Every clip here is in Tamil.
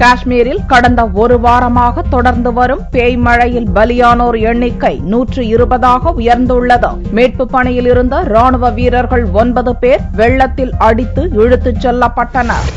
காஷ்மீரில் கடந்த ஒரு வாரமாக தொடர்ந்து வரும் பேய் மழையில் பலியானோர் எண்ணிக்கை 120ஆக உயர்ந்துள்ளது. மீட்பு பணியில் இருந்த ராணுவ வீரர்கள் 9 பேர் வெள்ளத்தில் அடித்து இழுத்துச் செல்லப்பட்டனர்.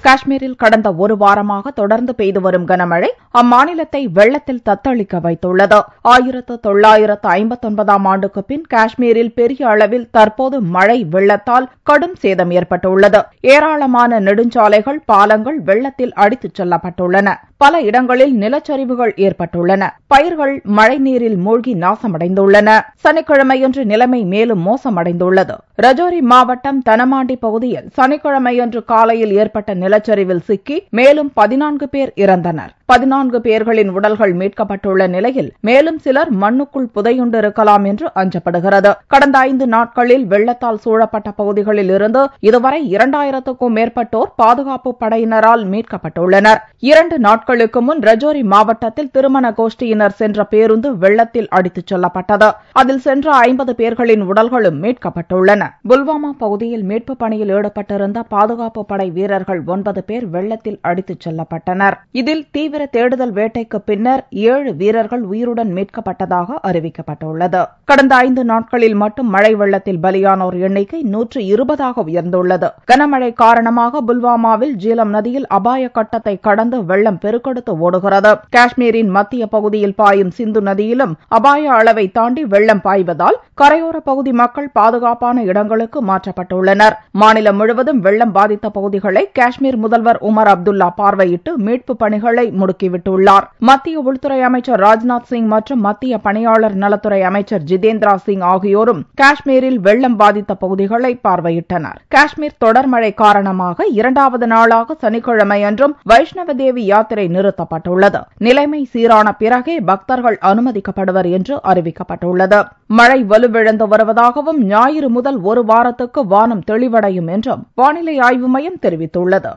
காஷ்மீரில் கடந்த ஒரு வாரமாக தொடர்ந்து பெய்து வரும் கனமழை அம்மாநிலத்தை வெள்ளத்தில் தத்தளிக்க வைத்துள்ளது. 1959ஆம் ஆண்டுக்கு பின் காஷ்மீரில் பெரிய அளவில் தற்போது மழை வெள்ளத்தால் கடும் சேதம் ஏற்பட்டுள்ளது. ஏராளமான நெடுஞ்சாலைகள், பாலங்கள் வெள்ளத்தில் அடித்துச் செல்லப்பட்டுள்ளன. பல இடங்களில் நிலச்சரிவுகள் ஏற்பட்டுள்ளன. பயிர்கள் மழைநீரில் மூழ்கி நாசமடைந்துள்ளன. சனிக்கிழமையன்று நிலைமை மேலும் மோசமடைந்துள்ளது. ரஜோரி மாவட்டம் தனமாண்டி பகுதியில் சனிக்கிழமையன்று காலையில் ஏற்பட்ட நிலச்சரிவில் சிக்கி மேலும் 14 பேர் இறந்தனர். 14 பேர்களின் உடல்கள் மீட்கப்பட்டுள்ள நிலையில் மேலும் சிலர் மண்ணுக்குள் புதையுண்டிருக்கலாம் என்று அஞ்சப்படுகிறது. கடந்த 5 நாட்களில் வெள்ளத்தால் சூழப்பட்ட பகுதிகளில் இருந்து இதுவரை 2000க்கும் மேற்பட்டோர் பாதுகாப்பு படையினரால் மீட்கப்பட்டுள்ளனர். 2 நாட்களுக்கு முன் ரஜோரி மாவட்டத்தில் திருமண கோஷ்டியினர் சென்ற பேருந்து வெள்ளத்தில் அடித்துச் செல்லப்பட்டது. அதில் சென்ற 50 பேர்களின் உடல்களும் மீட்கப்பட்டுள்ளன. புல்வாமா பகுதியில் மீட்பு பணியில் ஈடுபட்டிருந்த பாதுகாப்பு படை வீரர்கள் 9 பேர் வெள்ளத்தில் அடித்துச் செல்லப்பட்டனர். இதில் தீவிர தேடுதல் வேட்டைக்கு பின்னர் 7 வீரர்கள் உயிருடன் மீட்கப்பட்டதாக அறிவிக்கப்பட்டுள்ளது. கடந்த 5 நாட்களில் மட்டும் மழை வெள்ளத்தில் பலியானோர் எண்ணிக்கை 120ஆக உயர்ந்துள்ளது. கனமழை காரணமாக புல்வாமாவில் ஜீலம் நதியில் அபாய கட்டத்தை கடந்து வெள்ளம் பெருக்கெடுத்து ஓடுகிறது. காஷ்மீரின் மத்திய பகுதியில் பாயும் சிந்து நதியிலும் அபாய அளவை தாண்டி வெள்ளம் பாய்வதால் கரையோர பகுதி மக்கள் பாதுகாப்பான இடங்களுக்கு மாற்றப்பட்டுள்ளனர். மாநிலம் முழுவதும் வெள்ளம் பாதித்த பகுதிகளை காஷ்மீர் முதல்வர் உமர் அப்துல்லா பார்வையிட்டு மீட்பு பணிகளை முடுக்கிவிட்டுள்ளார். மத்திய உள்துறை அமைச்சர் ராஜ்நாத் சிங் மற்றும் மத்திய பணியாளர் நலத்துறை அமைச்சர் ஜிதேந்திரா சிங் ஆகியோரும் காஷ்மீரில் வெள்ளம் பாதித்த பகுதிகளை பார்வையிட்டனர். காஷ்மீர் தொடர் மழை காரணமாக 2வது நாளாக சனிக்கிழமையன்றும் வைஷ்ணவ தேவி யாத்திரை நிறுத்தப்பட்டுள்ளது. நிலைமை சீரான பிறகே பக்தர்கள் அனுமதிக்கப்படுவர் என்று அறிவிக்கப்பட்டுள்ளது. மழை வலுவிழந்து வருவதாகவும் ஞாயிறு முதல் ஒரு வாரத்துக்கு வானம் தெளிவடையும் என்றும் வானிலை ஆய்வு மையம் தெரிவித்துள்ளது.